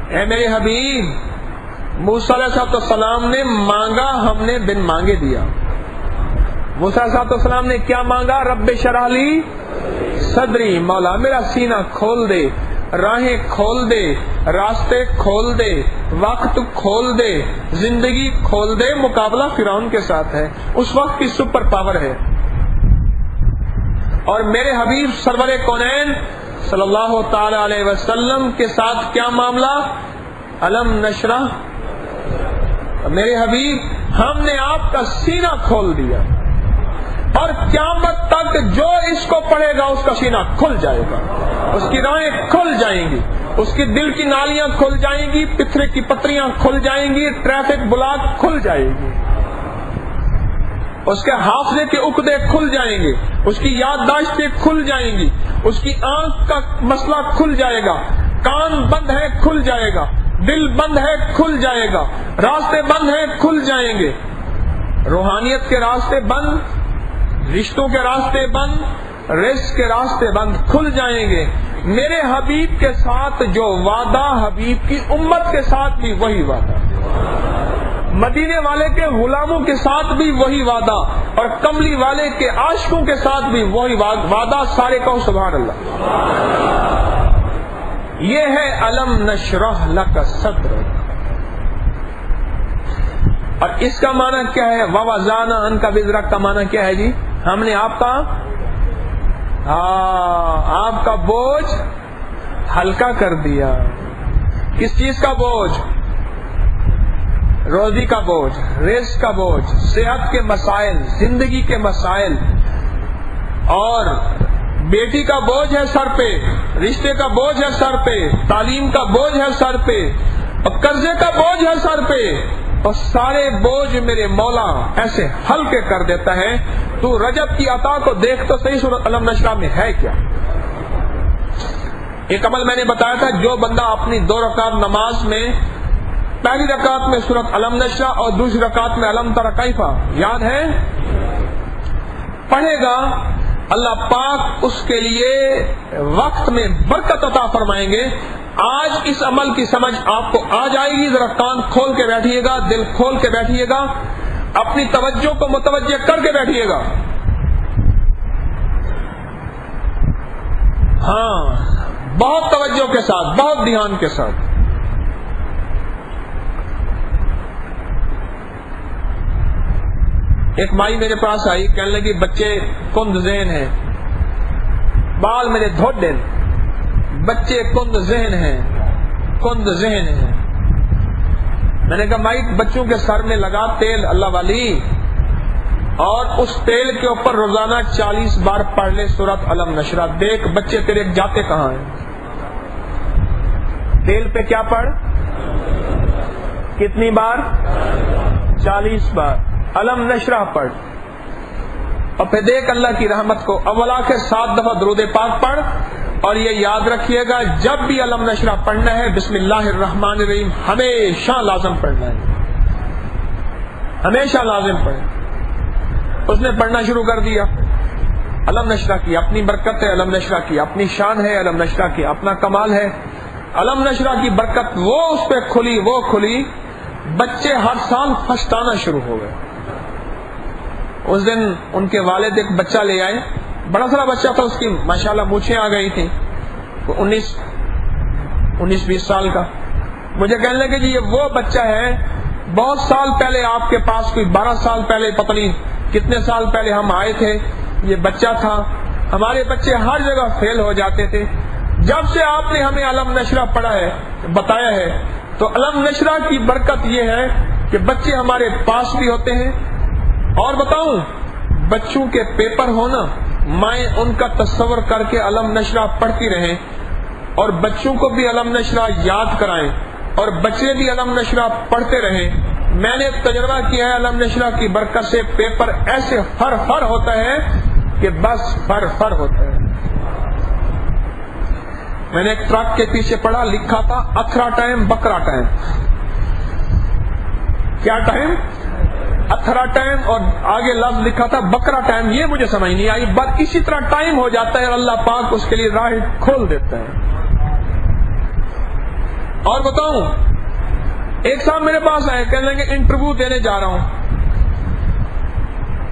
اے میرے حبیب، موسیٰ علیہ السلام نے مانگا، ہم نے بن مانگے دیا۔ موسیٰ علیہ السلام نے کیا مانگا؟ رب اشرح لی صدری، مولا میرا سینہ کھول دے، راہیں کھول دے، راستے کھول دے، وقت کھول دے، زندگی کھول دے۔ مقابلہ فرعون کے ساتھ ہے، اس وقت کی سپر پاور ہے۔ اور میرے حبیب سرور کونین صلی اللہ تعالی علیہ وسلم کے ساتھ کیا معاملہ؟ الم نشرح۔ میرے حبیب ہم نے آپ کا سینہ کھول دیا، اور قیامت تک جو اس کو پڑھے گا اس کا سینہ کھل جائے گا، اس کی راہیں کھل جائیں گی، اس کی دل کی نالیاں کھل جائیں گی، پتھرے کی پتریاں کھل جائیں گی، ٹریفک بلاک کھل جائے گی، اس کے حافظے کے عقدے کھل جائیں گے، اس کی یادداشتیں کھل جائیں گی، اس کی آنکھ کا مسئلہ کھل جائے گا، کان بند ہے کھل جائے گا، دل بند ہے کھل جائے گا، راستے بند ہیں کھل جائیں گے، روحانیت کے راستے بند، رشتوں کے راستے بند، رزق کے راستے بند کھل جائیں گے۔ میرے حبیب کے ساتھ جو وعدہ، حبیب کی امت کے ساتھ بھی وہی وعدہ، مدینے والے کے غلاموں کے ساتھ بھی وہی وعدہ، اور کملی والے کے عاشقوں کے ساتھ بھی وہی وعدہ۔ سارے کہو سبحان اللہ۔ یہ ہے الم نشرح لک صدرک۔ اور اس کا معنی کیا ہے؟ ووضعنا عنک وزرک کا معنی کیا ہے جی؟ ہم نے آپ کا بوجھ ہلکا کر دیا۔ کس چیز کا بوجھ؟ روزی کا بوجھ، رزق کا بوجھ، صحت کے مسائل، زندگی کے مسائل، اور بیٹی کا بوجھ ہے سر پہ، رشتے کا بوجھ ہے سر پہ، تعلیم کا بوجھ ہے سر پہ، اور قرضے کا بوجھ ہے سر پہ، اور سارے بوجھ میرے مولا ایسے ہلکے کر دیتا ہے۔ تو رجب کی عطا کو دیکھ تو صحیح، سورۃ الم نشرح میں ہے کیا؟ ایک عمل میں نے بتایا تھا، جو بندہ اپنی 2 رکعت نماز میں پہلی رکعت میں سورۃ الم نشرح اور دوسری رکعت میں الم تر کیف یاد ہے پڑھے گا، اللہ پاک اس کے لیے وقت میں برکت عطا فرمائیں گے۔ آج اس عمل کی سمجھ آپ کو آ جائے گی، ذرا کان کھول کے بیٹھیے گا، دل کھول کے بیٹھیے گا، اپنی توجہ کو متوجہ کر کے بیٹھیے گا۔ ہاں، بہت توجہ کے ساتھ، بہت دھیان کے ساتھ۔ ایک مائی میرے پاس آئی، کہنے لگی بچے کند ذہن ہیں، بال میرے دھوڑے، بچے کند ذہن ہیں، کند ذہن ہیں۔ میں نے کہا مائی بچوں کے سر میں لگا تیل اللہ والی، اور اس تیل کے اوپر روزانہ 40 بار پڑھ لے سورۃ الم نشرح، دیکھ بچے تیرے جاتے کہاں ہیں۔ تیل پہ کیا پڑھ؟ کتنی بار؟ 40 بار۔ الم نشرح پڑھ، اور پھر دیکھ اللہ کی رحمت کو۔ اولا کے 7 دفعہ درود پاک پڑھ، اور یہ یاد رکھیے گا جب بھی الم نشرح پڑھنا ہے بسم اللہ الرحمن الرحیم ہمیشہ لازم پڑھنا ہے، ہمیشہ لازم پڑھیں۔ اس نے پڑھنا شروع کر دیا، الم نشرح کی اپنی برکت ہے، الم نشرح کی اپنی شان ہے، الم نشرح کی اپنا کمال ہے۔ الم نشرح کی برکت وہ اس پہ کھلی، وہ کھلی، بچے ہر سال فرسٹ آنا شروع ہو گئے۔ اس دن ان کے والد ایک بچہ لے آئے، بڑا سارا بچہ تھا، اس کی ماشاءاللہ مونچھیں آ گئی تھی، 19-20 سال کا۔ مجھے کہنے لگے جی یہ وہ بچہ ہے، بہت سال پہلے آپ کے پاس، کوئی 12 سال پہلے، پتہ نہیں کتنے سال پہلے ہم آئے تھے، یہ بچہ تھا، ہمارے بچے ہر جگہ فیل ہو جاتے تھے، جب سے آپ نے ہمیں الم نشرح پڑھا ہے، بتایا ہے، تو الم نشرح کی برکت یہ ہے کہ بچے ہمارے پاس بھی ہوتے ہیں۔ اور بتاؤں، بچوں کے پیپر ہونا، مائیں ان کا تصور کر کے الم نشرح پڑھتی رہیں، اور بچوں کو بھی الم نشرح یاد کرائیں، اور بچے بھی الم نشرح پڑھتے رہیں۔ میں نے تجربہ کیا ہے الم نشرح کی برکت سے، پیپر ایسے فر ہوتا ہے کہ بس فر ہوتا ہے۔ میں نے ایک ٹرک کے پیچھے پڑھا، لکھا تھا اتھرا ٹائم بکرا ٹائم۔ کیا ٹائم؟ اتھرا ٹائم، اور آگے لفظ لکھا تھا بکرا ٹائم۔ یہ مجھے سمجھ نہیں آئی، بس اسی طرح ٹائم ہو جاتا ہے اور اللہ پاک اس کے لیے راہ کھول دیتا ہے۔ اور بتاؤں، ایک صاحب میرے پاس آئے، کہنے لگے انٹرویو دینے جا رہا ہوں،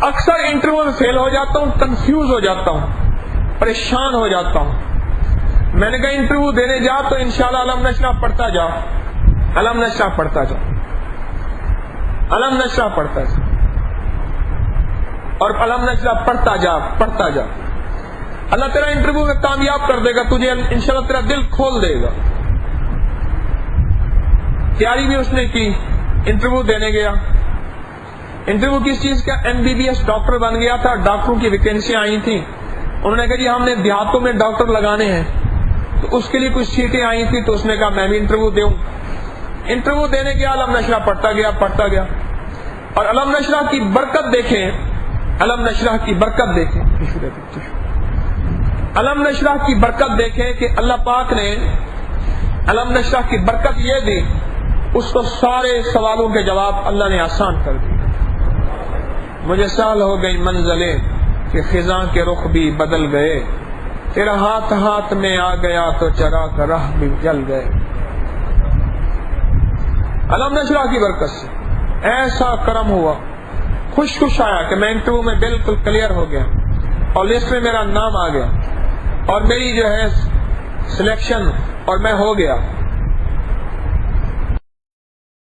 اکثر انٹرویو میں فیل ہو جاتا ہوں، کنفیوز ہو جاتا ہوں، پریشان ہو جاتا ہوں۔ میں نے کہا انٹرویو دینے جا تو انشاءاللہ علم نشرح پڑھتا جا، علم نشرح پڑھتا جا، علم نشرح پڑھتا جا، اور علم نشرح پڑھتا جا پڑھتا جا، اللہ تیرا انٹرویو میں کامیاب کر دے گا، تجھے انشاءاللہ تیرا دل کھول دے گا۔ تیاری بھی اس نے کی، انٹرویو دینے گیا۔ انٹرویو کس چیز کا؟ MBBS ڈاکٹر بن گیا تھا، ڈاکٹروں کی ویکینسیاں آئی تھیں، انہوں نے کہا جی ہم نے دیہاتوں میں ڈاکٹر لگانے ہیں، تو اس کے لیے کچھ سیٹیں آئی تھی، تو اس نے کہا میں بھی انٹرویو دوں۔ انٹرویو دینے گیا، علم نشرح پڑھتا گیا پڑھتا گیا، اور علم نشرح کی برکت دیکھیں، علم نشرح کی برکت دیکھیں، علم نشرح کی برکت دیکھیں کہ اللہ پاک نے علم نشرح کی برکت یہ دی، اس کو سارے سوالوں کے جواب اللہ نے آسان کر دیے۔ مجھے سال ہو گئی منزلیں کہ خزاں کے رخ بھی بدل گئے، تیرا ہاتھ ہاتھ میں آ گیا تو چراغ راہ بھی جل گئے۔ علم نشرح کی برکت سے ایسا کرم ہوا، خوش خوش آیا کہ میں انٹرویو میں بالکل کلیئر ہو گیا، اور لسٹ میں میرا نام آ گیا، اور میری جو ہے سلیکشن، اور میں ہو گیا۔